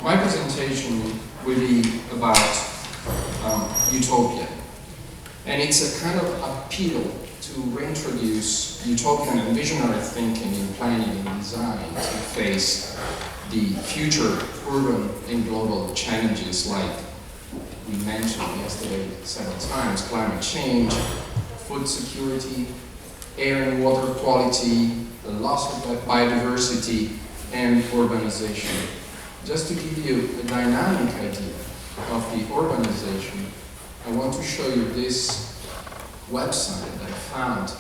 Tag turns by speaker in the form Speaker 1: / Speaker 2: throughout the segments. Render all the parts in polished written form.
Speaker 1: My presentation will be about utopia. And it's a kind of appeal to reintroduce utopian and visionary thinking in planning and design to face the future urban and global challenges like we mentioned yesterday several times: climate change, food security, air and water quality, the loss of biodiversity, and urbanization. Just to give you a dynamic idea of the urbanization, I want to show you this website that I found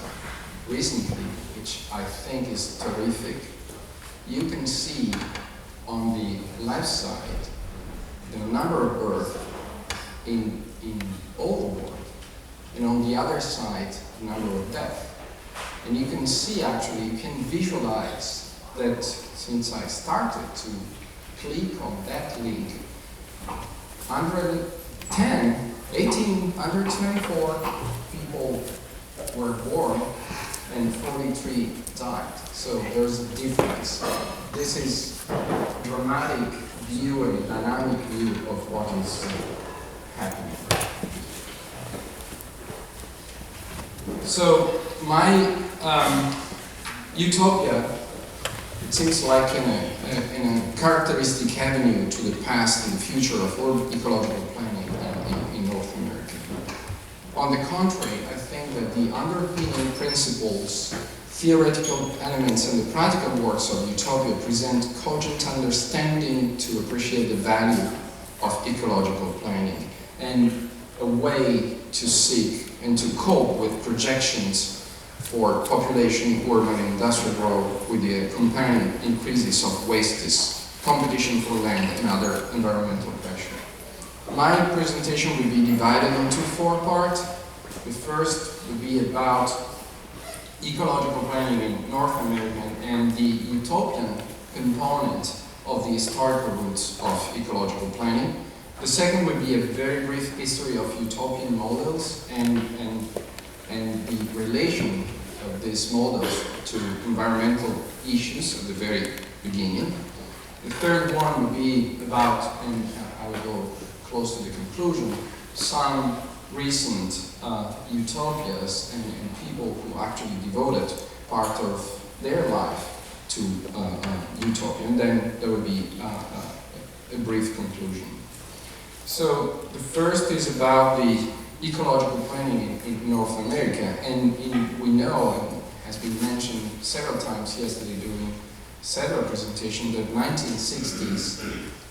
Speaker 1: recently, which I think is terrific. You can see on the left side the number of births in all the world, and on the other side the number of deaths. And you can see, actually, you can visualize that since I started to click on that link, under 24 people were born and 43 died. So there's a difference. This is a dramatic view and dynamic view of what is happening. So my utopia, it seems like in a characteristic avenue to the past and the future of ecological planning in North America. On the contrary, I think that the underpinning principles, theoretical elements, and the practical works of utopia present cogent understanding to appreciate the value of ecological planning and a way to seek and to cope with projections for population, urban and industrial growth with the accompanying increases of wastes, competition for land, and other environmental pressure. My presentation will be divided into four parts. The first will be about ecological planning in North America and the utopian component of the historical roots of ecological planning. The second would be a very brief history of utopian models and the relation of these models to environmental issues at the very beginning. The third one would be about, and I will go close to the conclusion, some recent utopias and people who actually devoted part of their life to utopia. And then there will be a brief conclusion. So the first is about the ecological planning in North America, and we know, and has been mentioned several times yesterday during several presentations, that 1960s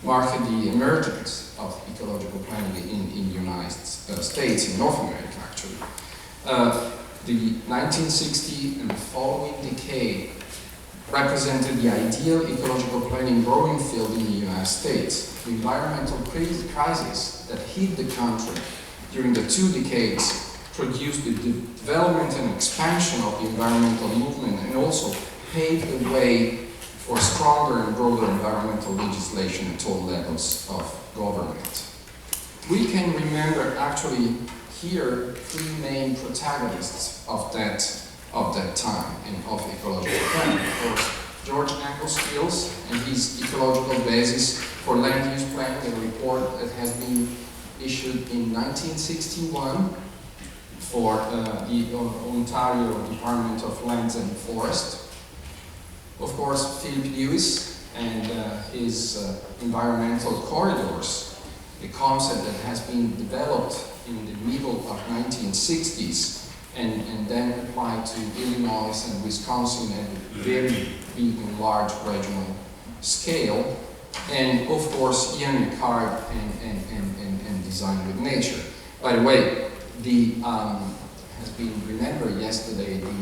Speaker 1: marked the emergence of ecological planning in the United States, in North America actually. The 1960 and the following decade represented the ideal ecological planning growing field in the United States. The environmental crisis that hit the country during the 2 decades produced the development and expansion of the environmental movement and also paved the way for stronger and broader environmental legislation at all levels of government. We can remember actually here 3 main protagonists of that time and of ecological planning. Of course, George Steels and his ecological basis for land use planning, a report that has been issued in 1961 for the Ontario Department of Lands and Forest. Of course, Philip Lewis and his environmental corridors, a concept that has been developed in the middle of 1960s and then applied to Illinois and Wisconsin at a very big and large regional scale. And of course, Ian McHarg and Design with Nature. By the way, has been remembered yesterday, the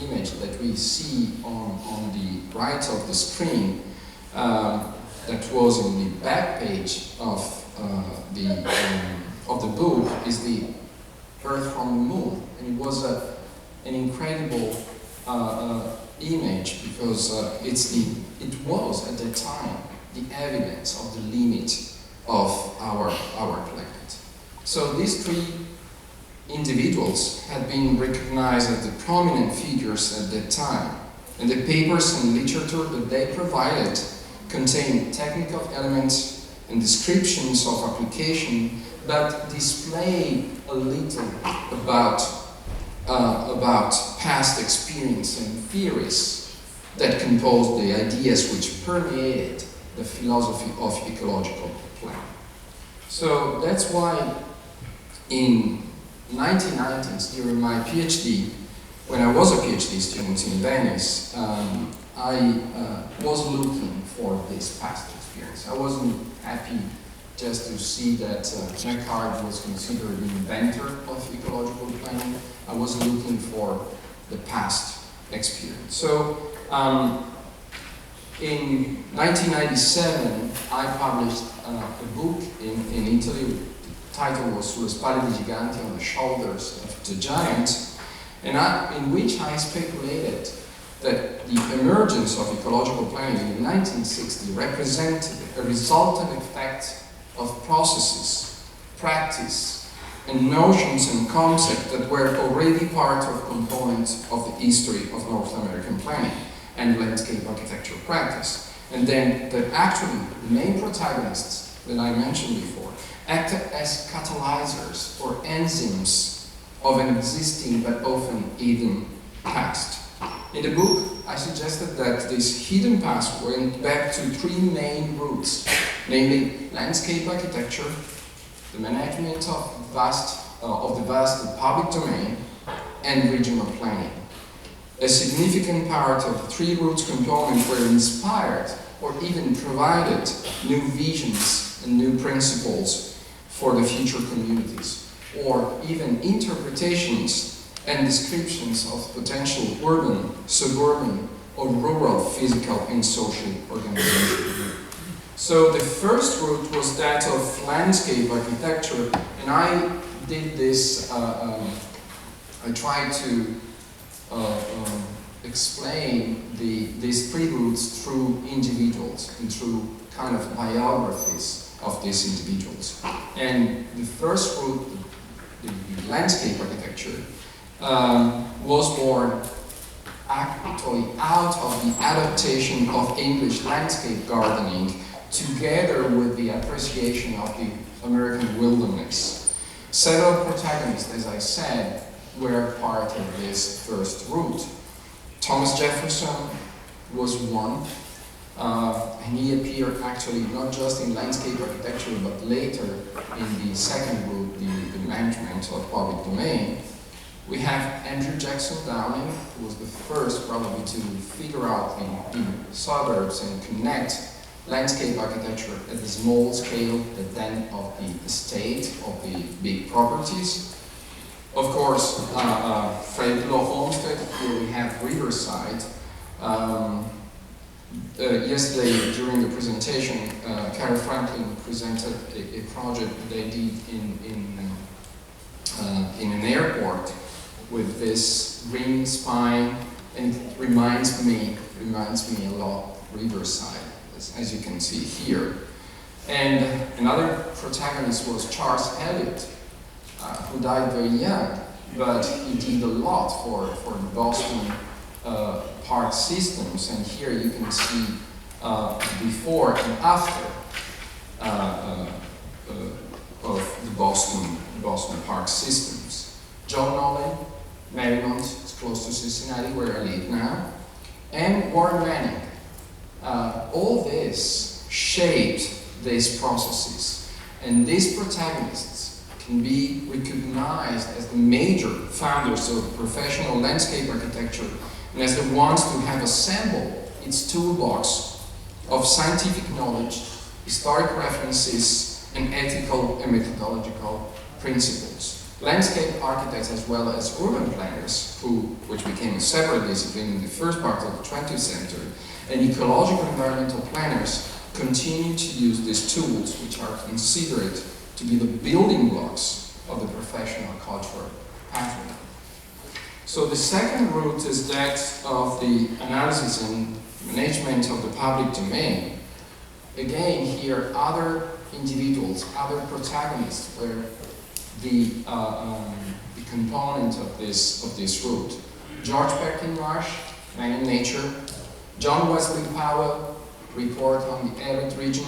Speaker 1: image that we see on the right of the screen that was in the back page of the book is the Earth from the Moon, and it was an incredible image because it was at the time the evidence of the limit of our planet. So these 3 individuals had been recognized as the prominent figures at that time, and the papers and literature that they provided contained technical elements and descriptions of application, but display a little about past experience and theories that compose the ideas which permeated the philosophy of ecological planning. So that's why in 1990s, during my PhD, when I was a PhD student in Venice, I was looking for this past experience. I wasn't happy just to see that McHarg was considered the inventor of ecological planning. I was looking for the past experience. So in 1997, I published a book in Italy. The title was Sulle spalle dei giganti, on the shoulders of the giants, and in which I speculated that the emergence of ecological planning in the 1960s represented a resultant effect of processes, practice, and notions and concepts that were already part of components of the history of North American planning and landscape architecture practice. And then that actually the main protagonists that I mentioned before acted as catalyzers or enzymes of an existing but often hidden past. In the book, I suggested that this hidden past went back to three main roots, namely landscape architecture, the management of the vast public domain, and regional planning. A significant part of the three roots components were inspired or even provided new visions and new principles for the future communities, or even interpretations and descriptions of potential urban, suburban, or rural physical and social organization. So the first route was that of landscape architecture, and I did this, I tried to explain these three routes through individuals and through kind of biographies of these individuals. And the first route, the landscape architecture, was born actually out of the adaptation of English landscape gardening together with the appreciation of the American wilderness. Several protagonists, as I said, were part of this first route. Thomas Jefferson was one, and he appeared actually not just in landscape architecture, but later in the second route, the management of public domain. We have Andrew Jackson Downing, who was the first probably to figure out in suburbs and connect landscape architecture at the small scale, at then of the estate, of the big properties. Of course, Frederick Law Olmsted, here we have Riverside. Yesterday, during the presentation, Carol Franklin presented a project they did in an airport with this ring spine, and it reminds me a lot of Riverside, as you can see here. And another protagonist was Charles Eliot, who died very young, but he did a lot for the Boston park systems, and here you can see before and after of the Boston park systems. John Nolan, Marymount, it's close to Cincinnati, where I live now, and Warren Manning. All this shaped these processes, and these protagonists can be recognized as the major founders of professional landscape architecture and as the ones to have assembled its toolbox of scientific knowledge, historic references, and ethical and methodological principles. Landscape architects as well as urban planners, which became a separate discipline in the first part of the 20th century, and ecological environmental planners continue to use these tools, which are considered to be the building blocks of the professional cultural pattern. So the second route is that of the analysis and management of the public domain. Again, here other individuals, other protagonists were the component of this route. George Perkin Marsh, Man in Nature. John Wesley Powell, Report on the Arid Region.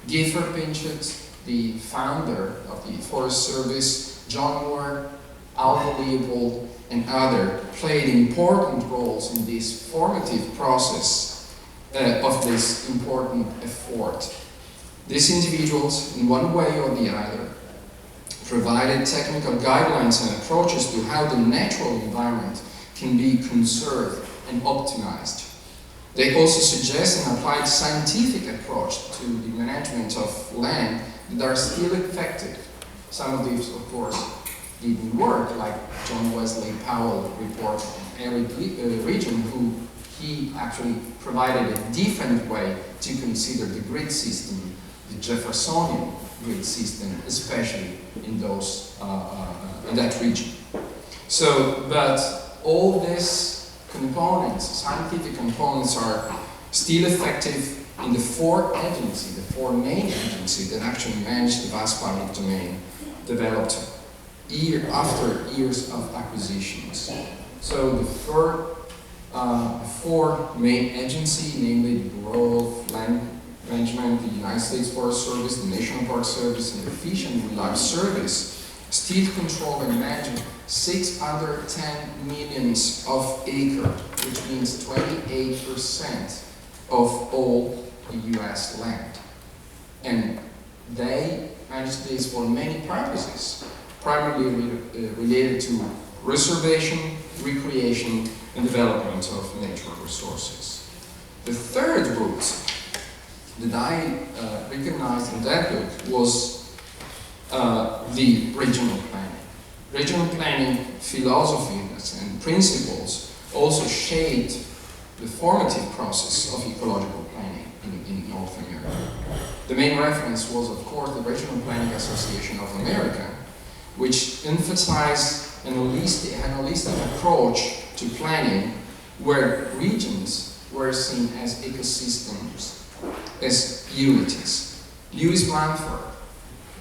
Speaker 1: Gifford Pinchot, the founder of the Forest Service, John Moore, Alva Leopold, and others played important roles in this formative process of this important effort. These individuals, in one way or the other, provided technical guidelines and approaches to how the natural environment can be conserved and optimized. They also suggest an applied scientific approach to the management of land that are still effective. Some of these, of course, didn't work, like John Wesley Powell report on arid region, who he actually provided a different way to consider the grid system, the Jeffersonian grid system, especially in those in that region. So, but all these components, scientific components, are still effective in the four main agencies that actually manage the vast public domain, developed year after years of acquisitions. So the four main agencies, namely the Bureau of Land Management, the United States Forest Service, the National Park Service, and the Fish and Wildlife Service, still control and manage 610 million of acres, which means 28% of all the US land. And they manage this for many purposes, primarily related to reservation, recreation, and development of natural resources. The third route that I recognized in that book was the regional planning. Regional planning philosophies and principles also shaped the formative process of ecological planning in North America. The main reference was, of course, the Regional Planning Association of America, which emphasized an holistic approach to planning where regions were seen as ecosystems, as unities. Lewis Mumford,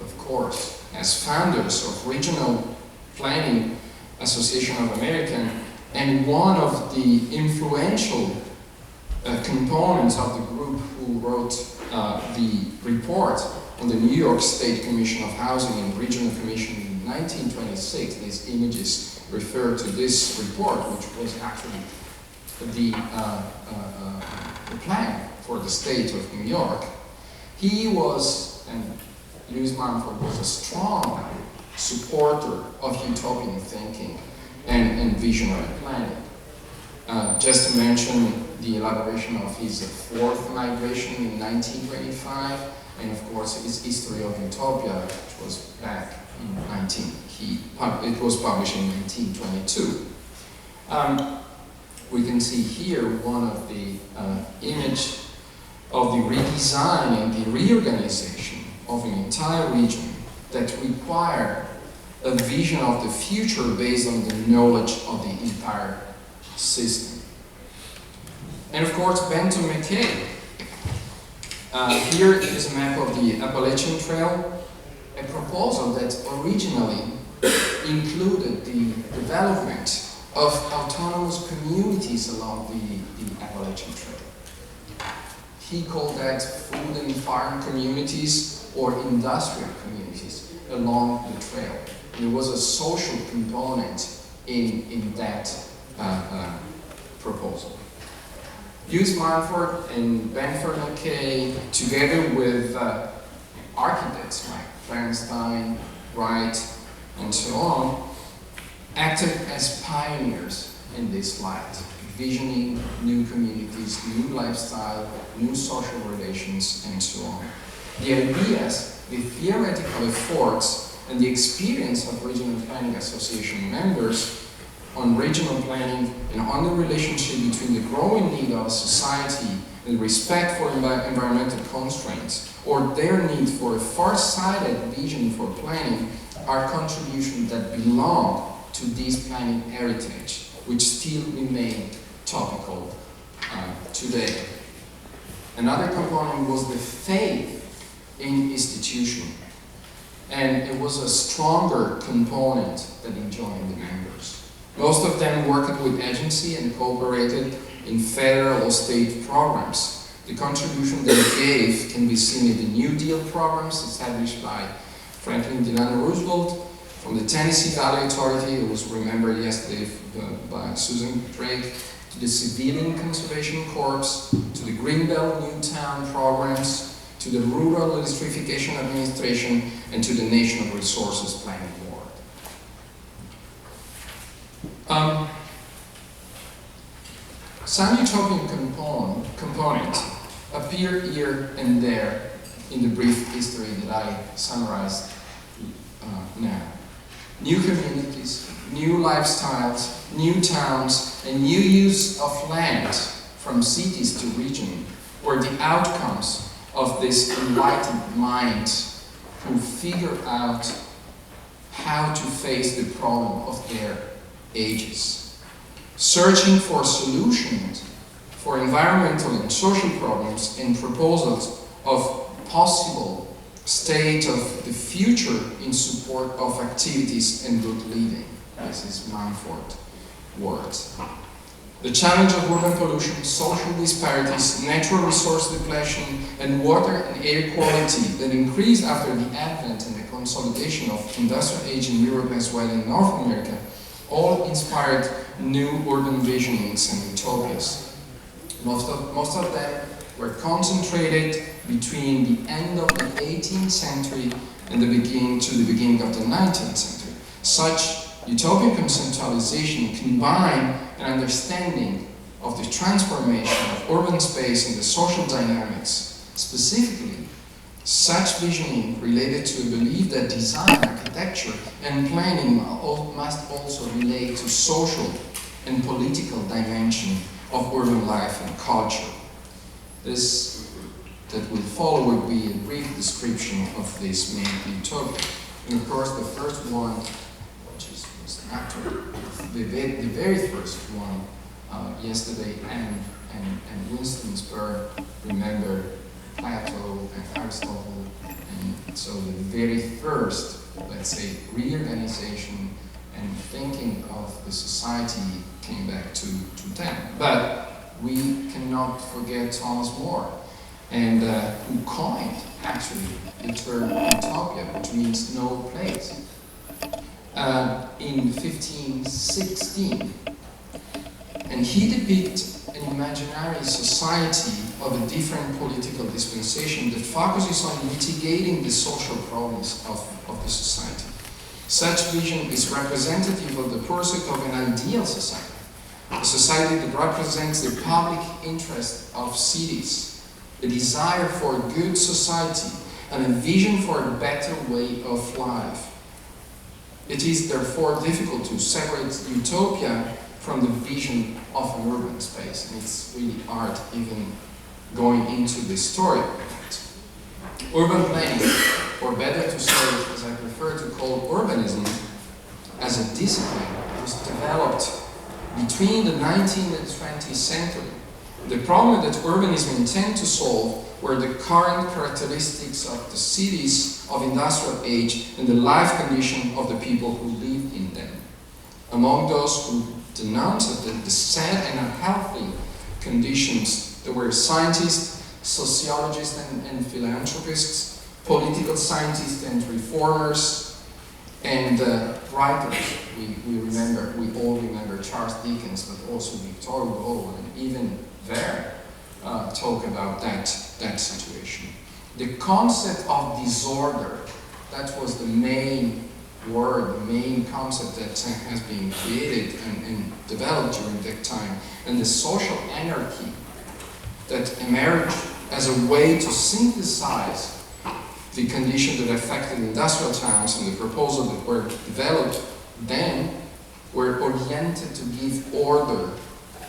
Speaker 1: of course, as founders of Regional Planning Association of America, and one of the influential components of the group who wrote the report on the New York State Commission of Housing and Regional Commission in 1926. These images refer to this report, which was actually the plan for the state of New York. He was, and Lewis Mumford was, a strong supporter of utopian thinking and visionary planning. Just to mention the elaboration of his fourth migration in 1925, and of course his History of Utopia, which was back in it was published in 1922. We can see here one of the image of the redesign and the reorganization of an entire region that require a vision of the future based on the knowledge of the entire system. And of course, Benton McKay. Here is a map of the Appalachian Trail, a proposal that originally included the development of autonomous communities along the Appalachian Trail. He called that food and farm communities or industrial communities along the trail. There was a social component in that proposal. Lewis Mumford and Benford McKay, together with architects like Feinstein, Wright, and so on, acted as pioneers in this light, visioning new communities, new lifestyle, new social relations, and so on. The ideas, the theoretical efforts, and the experience of Regional Planning Association members on regional planning and on the relationship between the growing need of society and respect for environmental constraints, or their need for a far-sighted vision for planning, are contributions that belong to this planning heritage, which still remain topical today. Another component was the faith in institution, and it was a stronger component that joined the members. Most of them worked with agency and cooperated in federal or state programs. The contribution they gave can be seen in the New Deal programs established by Franklin Delano Roosevelt, from the Tennessee Valley Authority, it was remembered yesterday by Susan Drake, to the Civilian Conservation Corps, to the Greenbelt Newtown programs, to the Rural Electrification Administration, and to the National Resources Planning Board. Some utopian components appear here and there in the brief history that I summarized now. New communities, new lifestyles, new towns, and new use of land from cities to region were the outcomes of this enlightened mind who figured out how to face the problem of their ages. Searching for solutions for environmental and social problems and proposals of possible state of the future in support of activities and good living. This is Mumford words. The challenge of urban pollution, social disparities, natural resource depletion, and water and air quality that increased after the advent and the consolidation of industrial age in Europe as well in North America all inspired new urban visionings and utopias. Most of them were concentrated between the end of the 18th century and the beginning of the 19th century. Such utopian conceptualization combined an understanding of the transformation of urban space and the social dynamics. Specifically, such visioning related to a belief that design, architecture, and planning must also relate to social and political dimension of urban life and culture. This that will follow will be a brief description of this main utopia. And of course, the first one, which was actually the very first one, yesterday, and Winston Spur remembered Plato and Aristotle, and so the very first, let's say, reorganization and thinking of the society came back to them. But we cannot forget Thomas More, and who coined, actually, the term utopia, which means no place, in 1516. And he depicted an imaginary society of a different political dispensation that focuses on mitigating the social problems of the society. Such vision is representative of the pursuit of an ideal society, a society that represents the public interest of cities, a desire for a good society, and a vision for a better way of life. It is therefore difficult to separate utopia from the vision of an urban space, and it's really hard even going into this story. Urban planning, or better to say, as I prefer to call urbanism, as a discipline, was developed between the 19th and 20th century. The problem that urbanism intended to solve were the current characteristics of the cities of industrial age and the life condition of the people who lived in them. Among those who denounced the sad and unhealthy conditions, there were scientists, sociologists and philanthropists, political scientists and reformers, and writers. We all remember Charles Dickens, but also Victor Hugo, and even Verne talk about that situation. The concept of disorder, that was the main word, the main concept that has been created and developed during that time, and the social anarchy that emerged as a way to synthesize the conditions that affected industrial towns, and the proposals that were developed then were oriented to give order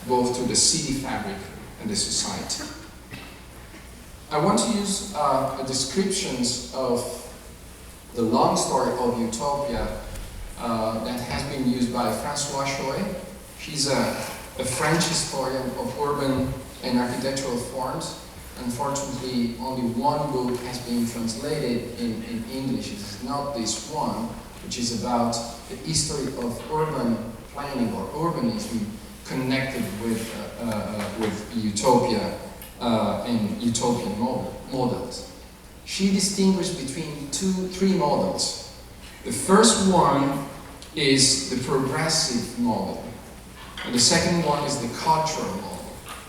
Speaker 1: both to the city fabric and the society. I want to use descriptions of the long story of utopia that has been used by Françoise Choët. She's a French historian of urban and architectural forms. Unfortunately, only one book has been translated in English. It is not this one, which is about the history of urban planning or urbanism connected with utopia and utopian models. She distinguished between three models. The first one is the progressive model, and the second one is the cultural model.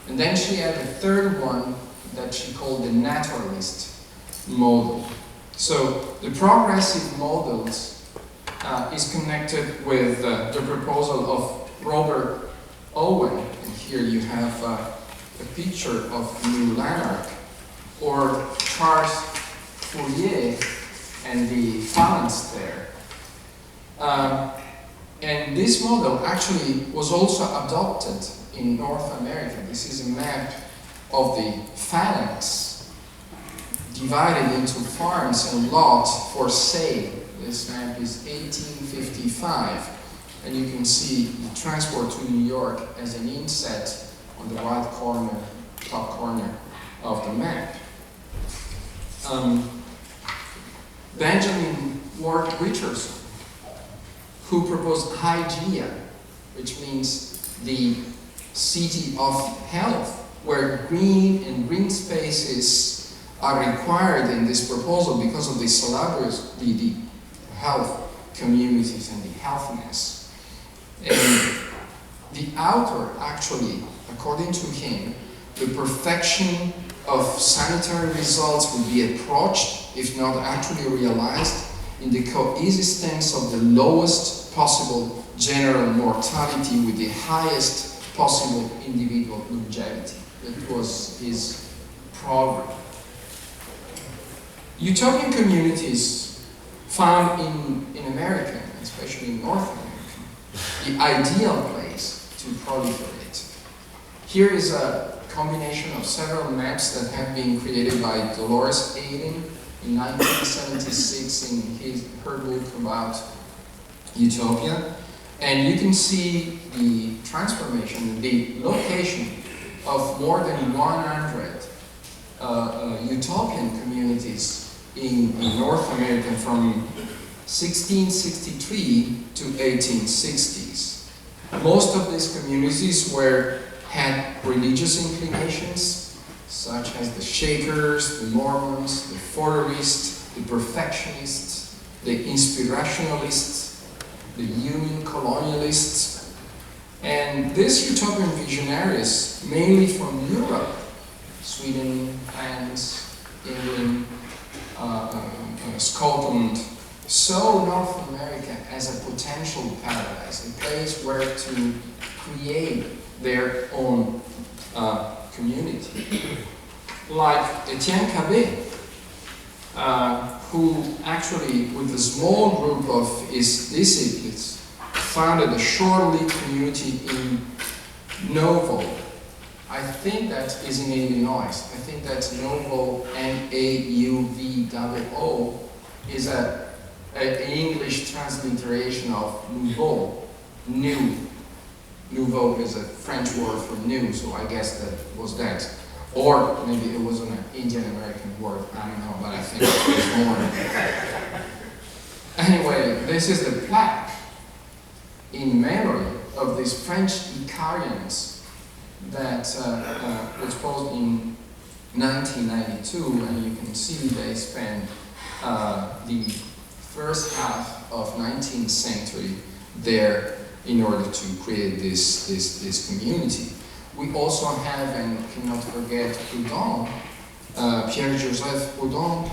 Speaker 1: And then she had a third one that she called the naturalist model. So the progressive models is connected with the proposal of Robert Owen, and here you have a picture of New Lanark, or Charles Fourier and the phalanx there. And this model actually was also adopted in North America. This is a map of the phalanx divided into farms and lots for sale. This map is 1855, and you can see the transport to New York as an inset on the right corner, top corner of the map. Benjamin Ward Richardson, who proposed Hygeia, which means the city of health, where green and green spaces are required in this proposal because of the health communities and the healthiness. And the author actually, according to him, the perfection of sanitary results would be approached, if not actually realized, in the coexistence of the lowest possible general mortality with the highest possible individual longevity. That was his proverb. Utopian communities found in America, especially in North America, the ideal place to proliferate. Here is a combination of several maps that have been created by Dolores Aiden in 1976 in her book about Utopia. And you can see the transformation, the location of more than 100 utopian communities in North America from 1663 to 1860s. Most of these communities had religious inclinations, such as the Shakers, the Mormons, the Fourierists, the Perfectionists, the Inspirationalists, the Union Colonialists. And these utopian visionaries, mainly from Europe, Sweden, France, England, Scotland, saw North America as a potential paradise, a place where to create their own community. Like Etienne Cabet, who actually, with a small group of his disciples, founded a short-lived community in Nauvoo. I think that is in Illinois. I think that Nauvoo, N-A-U-V-O-O, is an English transliteration of nouveau, new. Nouveau is a French word for new, so I guess that was that. Or maybe it was an Indian American word, I don't know, but I think it was more. Anyway, this is the plaque in memory of these French Icarians that was posed in 1992, and you can see they spent the first half of 19th century there in order to create this community. We also have, and cannot forget, Proudhon, Pierre-Joseph Proudhon,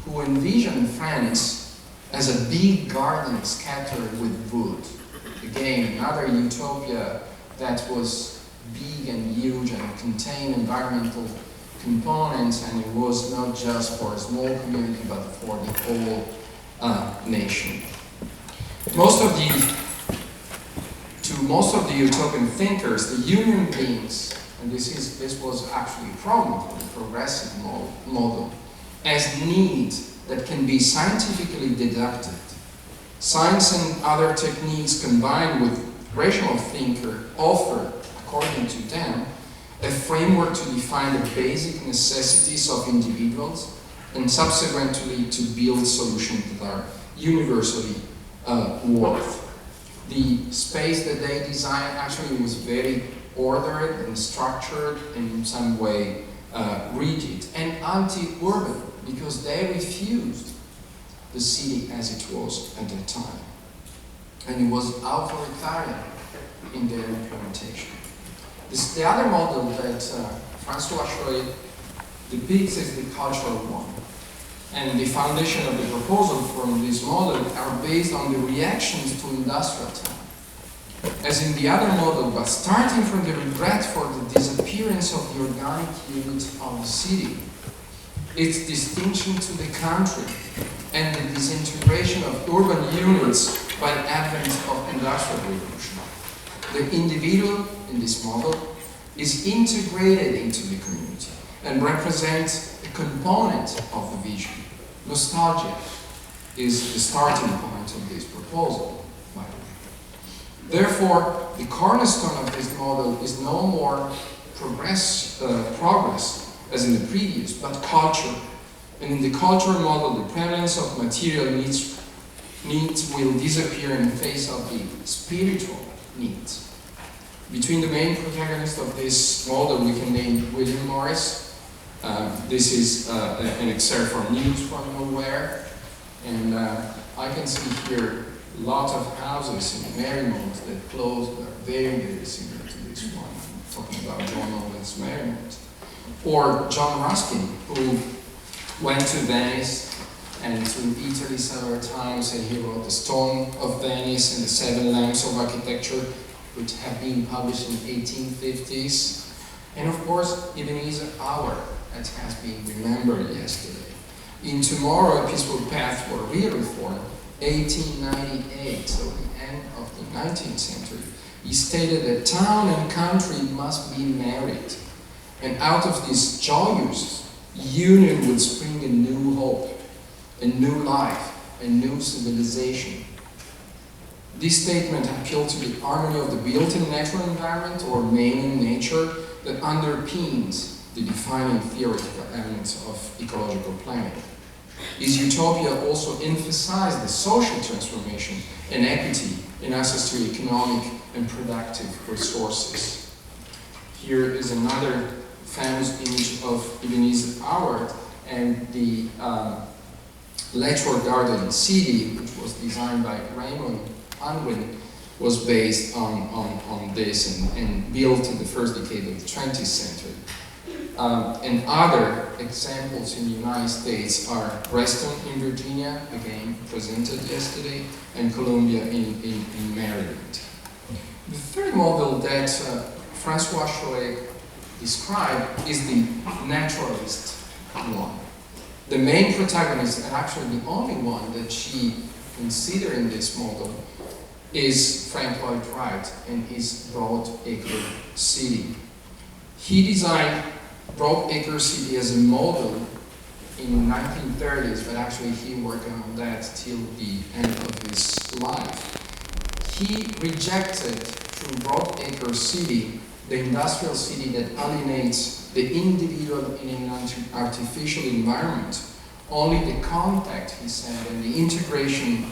Speaker 1: who envisioned France as a big garden scattered with wood. Again, another utopia that was big and huge and contained environmental components, and it was not just for a small community but for the whole nation. Most of the utopian thinkers, the human beings, and this was actually a problem for the progressive model, as needs that can be scientifically deducted. Science and other techniques combined with rational thinker offer, according to them, a framework to define the basic necessities of individuals and subsequently to build solutions that are universally worth. The space that they designed actually was very ordered and structured, and in some way rigid, and anti-urban, because they refused the city as it was at that time. And it was authoritarian in their implementation. The other model that Francois Choy depicts is the cultural one. And the foundation of the proposal from this model are based on the reactions to industrial time. As in the other model, but starting from the regret for the disappearance of the organic unit of the city, its distinction to the country, and the disintegration of urban units by the advent of industrial revolution. The individual in this model is integrated into the community and represents a component of the vision. Nostalgia is the starting point of this proposal, by the way. Therefore, the cornerstone of this model is no more progress as in the previous, but culture. And in the cultural model, the prevalence of material needs will disappear in the face of the spiritual needs. Between the main protagonists of this model, we can name William Morris. This is an excerpt from News from Nowhere, and I can see here a lot of houses in Marymount that closed, are very, very similar to this one. I'm talking about John Owen's Marymount. Or John Ruskin, who went to Venice and to Italy several times, and he wrote The Stone of Venice and The Seven Lamps of Architecture, which have been published in the 1850s. And of course, Ebenezer Hour, that has been remembered yesterday. In Tomorrow, A Peaceful Path for Real Reform, 1898, so the end of the 19th century, he stated that town and country must be married. And out of this joyous union would spring a new hope, a new life, a new civilization. This statement appealed to the harmony of the built-in natural environment, or main in nature, that underpins the defining theoretical elements of ecological planning. His utopia also emphasized the social transformation and equity in access to economic and productive resources. Here is another famous image of Ebenezer Howard and the Letchworth Garden City, which was designed by Raymond Unwin, was based on this and built in the first decade of the 20th century. And other examples in the United States are Reston in Virginia, again presented yesterday, and Columbia in Maryland. The third model that Francois Choy described is the naturalist one. The main protagonist, and actually the only one that she considered in this model, is Frank Lloyd Wright and his Broadacre City. He designed Broadacre City as a model in the 1930s, but actually he worked on that till the end of his life. He rejected, through Broadacre City, the industrial city that alienates the individual in an artificial environment. Only the contact, he said, and the integration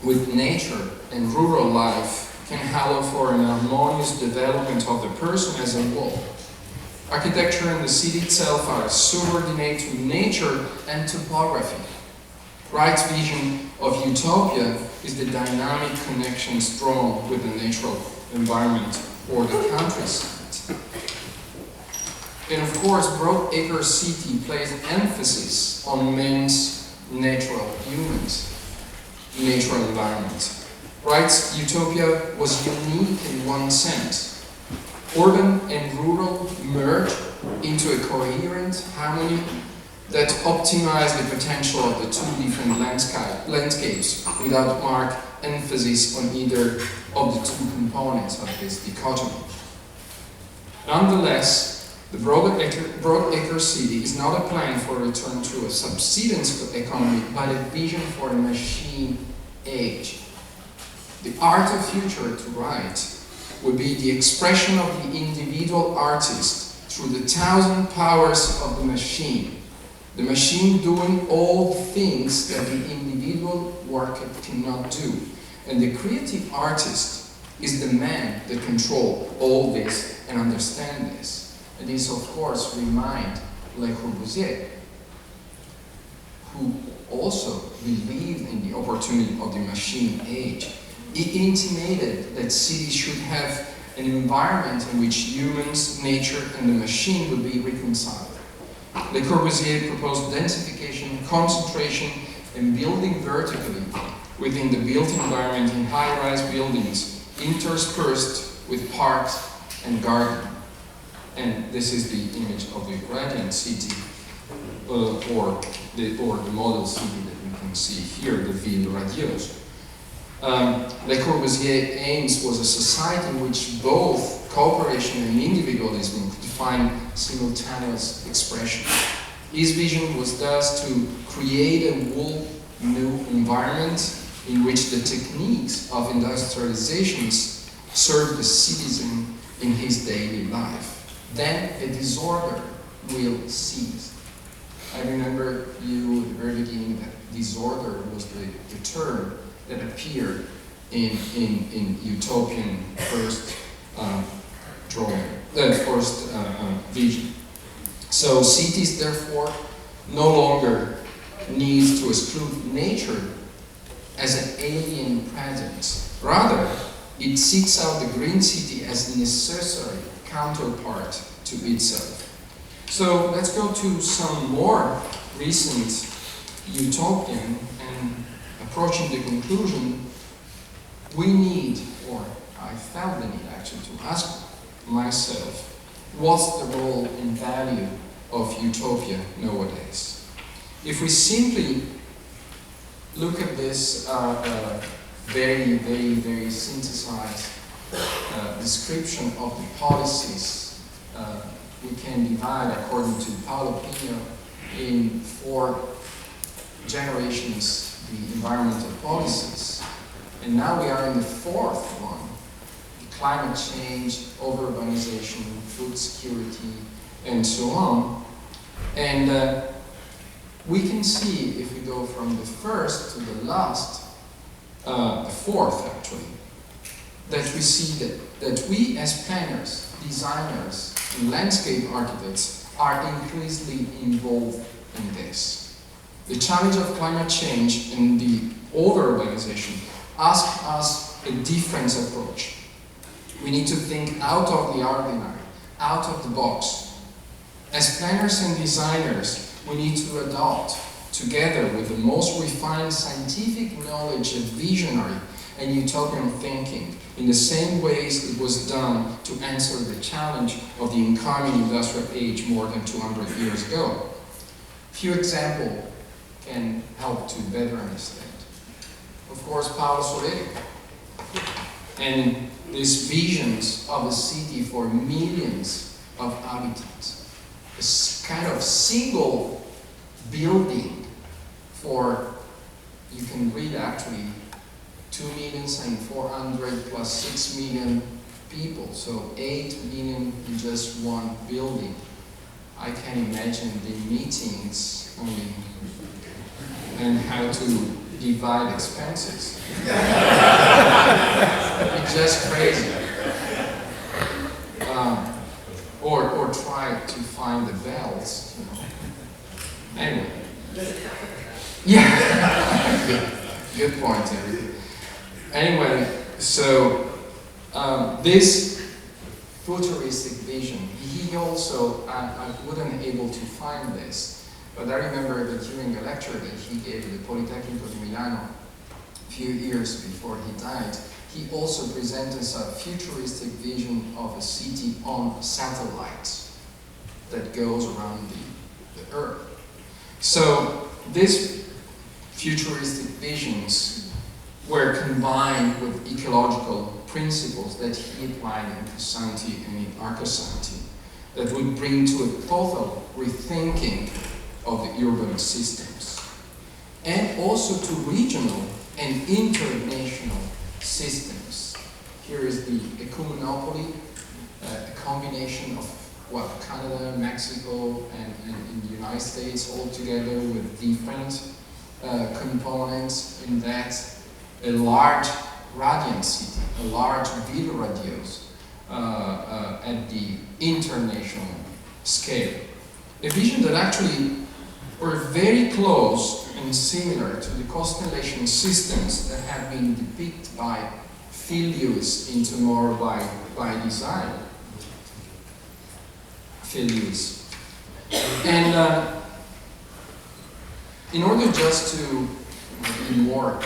Speaker 1: with nature and rural life can allow for an harmonious development of the person as a whole. Architecture and the city itself are subordinate to nature and topography. Wright's vision of utopia is the dynamic connections drawn with the natural environment or the countryside. And of course, Broadacre City places emphasis on man's natural environment. Wright's utopia was unique in one sense. Urban and rural merge into a coherent harmony that optimizes the potential of the two different landscapes without marked emphasis on either of the two components of this dichotomy. Nonetheless, the Broadacre City is not a plan for a return to a subsistence economy, but a vision for a machine age. The art of future, to Wright, would be the expression of the individual artist through the thousand powers of the machine doing all things that the individual worker cannot do. And the creative artist is the man that controls all this and understands this. And this, of course, remind Le Corbusier, who also believed in the opportunity of the machine age. He intimated that cities should have an environment in which humans, nature, and the machine would be reconciled. Le Corbusier proposed densification, concentration, and building vertically within the built environment in high-rise buildings, interspersed with parks and gardens. And this is the image of the gradient city, or the model city that we can see here, the Ville Radieuse. Le Corbusier aims was a society in which both cooperation and individualism could find simultaneous expression. His vision was thus to create a whole new environment in which the techniques of industrializations serve the citizen in his daily life. Then a disorder will cease. I remember you at the very beginning that disorder was the term that appeared in Utopian first drawing, first vision. So cities, therefore, no longer need to exclude nature as an alien presence. Rather, it seeks out the green city as a necessary counterpart to itself. So let's go to some more recent utopian, and approaching the conclusion, we need, or I felt the need actually to ask myself, what's the role and value of utopia nowadays? If we simply look at this very, very, very synthesized description of the policies, we can divide, according to Paulo Pino, in 4 generations the environmental policies. And now we are in the 4th one: climate change, over-urbanization, food security, and so on. And we can see, if we go from the first to the last, the 4th actually, that we see that we as planners, designers, and landscape architects are increasingly involved in this. The challenge of climate change and the over-urbanization ask us a different approach. We need to think out of the ordinary, out of the box. As planners and designers, we need to adopt, together with the most refined scientific knowledge of visionary and utopian thinking, in the same ways it was done to answer the challenge of the incoming industrial age more than 200 years ago. Few examples can help to better understand. Of course, Paolo Soleri and these visions of a city for millions of inhabitants, a kind of single building for, you can read actually, 2,400,000 plus 6 million people, so 8 million in just one building. I can imagine the meetings and how to divide expenses. It's just crazy. Or try to find the bells. You know. Anyway. Yeah. Good point, everything. Anyway, so this futuristic vision, he also, I wasn't able to find this, but I remember that during a lecture that he gave at the Politecnico di Milano a few years before he died, he also presented a futuristic vision of a city on satellites that goes around the Earth. So these futuristic visions were combined with ecological principles that he applied in Cassanti and in Arcosanti that would bring to a total rethinking of the urban systems, and also to regional and international systems. Here is the ecumonopoly, a combination of Canada, Mexico, and the United States all together with different components in that. A large radiant city, a large Ville Radieuse at the international scale. A vision that actually were very close and similar to the constellation systems that have been depicted by Phil Lewis in Tomorrow by Design. Phil Lewis. And in order just to be more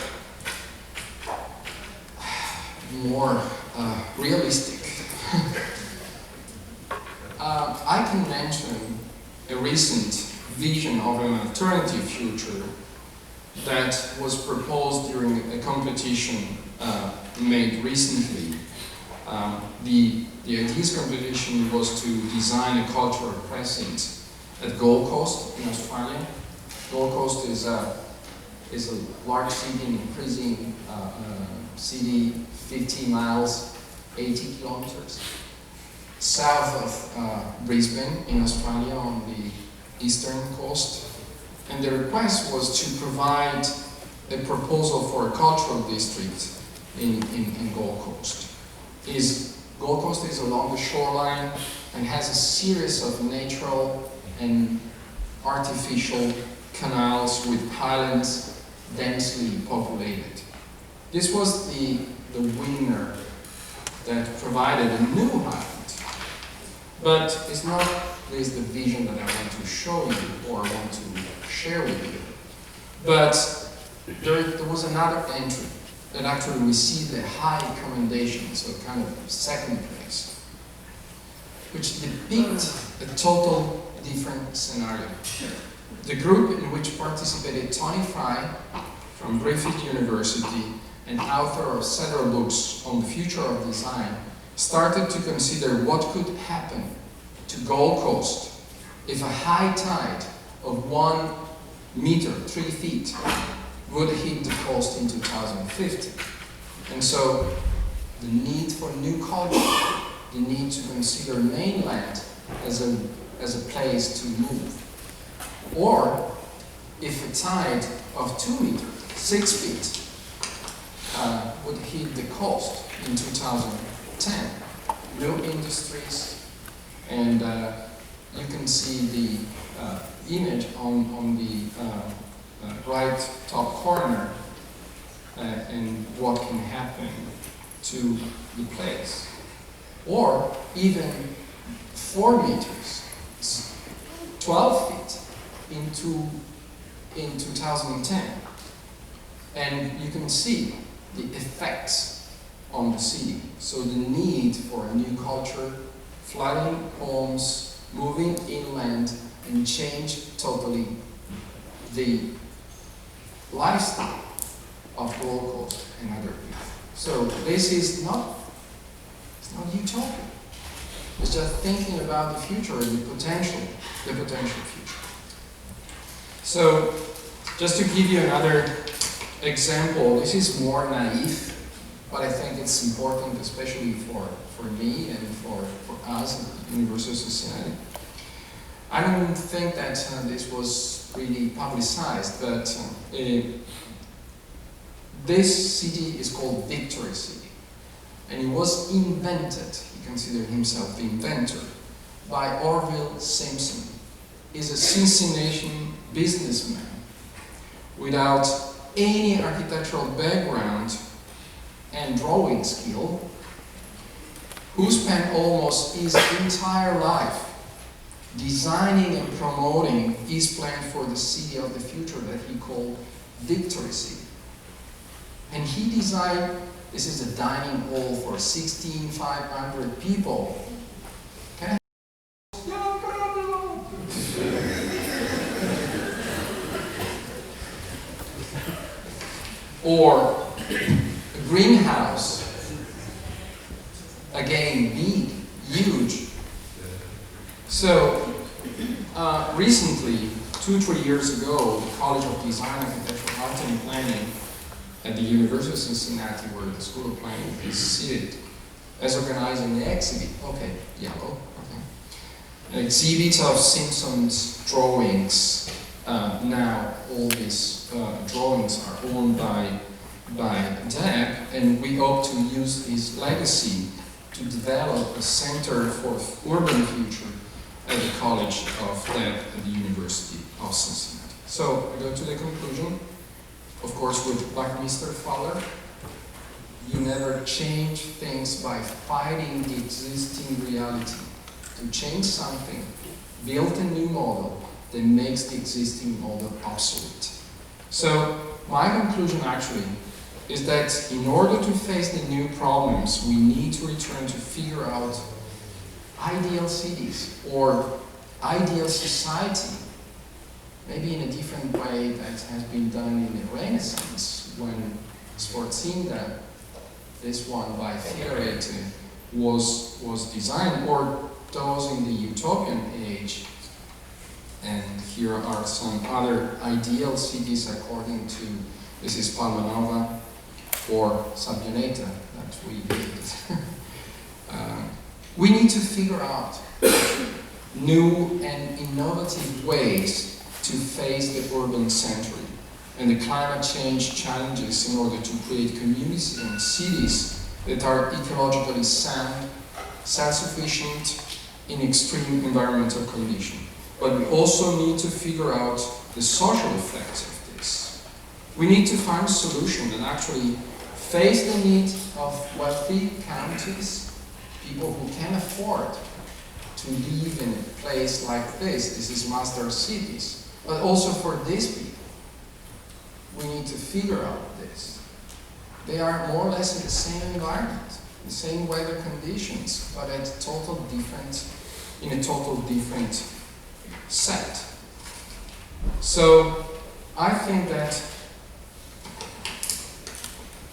Speaker 1: realistic, I can mention a recent vision of an alternative future that was proposed during a competition made recently. The ideas competition was to design a cultural precinct at Gold Coast in Australia. Gold Coast is a large city, an increasing city, 50 miles, 80 kilometers south of Brisbane in Australia on the eastern coast. And the request was to provide a proposal for a cultural district in Gold Coast. Gold Coast is along the shoreline and has a series of natural and artificial canals with highlands densely populated. This was the winner that provided a new highland. But it's not this the vision that I want to show you or I want to share with you. But there was another entry that actually received a high commendation, so kind of second place, which depicts a total different scenario. The group in which participated Tony Fry from Griffith University, an author of several books on the future of design, started to consider what could happen to Gold Coast if a high tide of 1 meter, 3 feet, would hit the coast in 2050. And so the need for new culture, the need to consider mainland as a place to move. Or if a tide of 2 meters, 6 feet, would hit the coast in 2010. New industries, and you can see the image on the right top corner and what can happen to the place. Or even 4 meters, 12 feet in 2010. And you can see the effects on the city. So the need for a new culture, flooding homes, moving inland, and change totally the lifestyle of Gold Coast and other people. So this is not utopia. It's just thinking about the future, the potential future. So just to give you another example, this is more naive, but I think it's important, especially for me and for us at the University of Cincinnati. I don't think that this was really publicized, but this city is called Victory City, and it was invented, he considered himself the inventor, by Orville Simpson. He's a Cincinnati businessman without any architectural background and drawing skill, who spent almost his entire life designing and promoting his plan for the city of the future that he called Victory City. And he designed, this is a dining hall for 1,500 people. Can I? Or a greenhouse, again, big, huge. So recently, 2-3 years ago, the College of Design, Architecture, Art and Planning at the University of Cincinnati, where the School of Planning is seated, has organized an exhibit, yellow, an exhibit of Simpson's drawings. Now all these drawings are owned by Deb, and we hope to use his legacy to develop a center for urban future at the College of Dev at the University of Cincinnati. So I go to the conclusion, of course, with like Mr. Fowler, you never change things by fighting the existing reality. To change something, build a new model that makes the existing model obsolete. So my conclusion actually is that in order to face the new problems, we need to return to figure out ideal cities or ideal society, maybe in a different way that has been done in the Renaissance when Sforzinda, this one by Fioretti, was designed, or those in the Utopian age. And here are some other ideal cities according to, this is Palmanova or Sabioneta that we did. We need to figure out new and innovative ways to face the urban century and the climate change challenges in order to create communities and cities that are ecologically sound, self-sufficient in extreme environmental conditions. But we also need to figure out the social effects of this. We need to find a solution that actually face the need of wealthy counties, people who can afford to live in a place like this. This is master cities. But also for these people, we need to figure out this. They are more or less in the same environment, the same weather conditions, but in a total different set. So I think that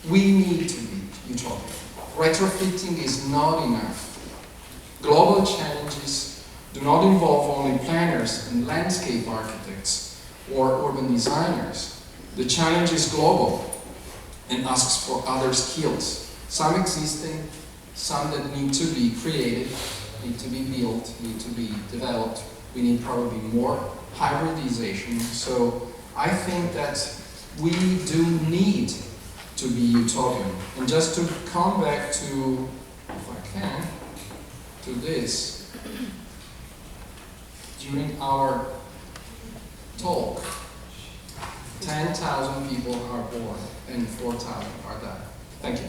Speaker 1: we need to be utopian. Retrofitting is not enough. Global challenges do not involve only planners and landscape architects or urban designers. The challenge is global and asks for other skills. Some existing, some that need to be created, need to be built, need to be developed. We need probably more hybridization. So I think that we do need to be utopian. And just to come back to, if I can, to this, during our talk, 10,000 people are born and 4,000 are died. Thank you.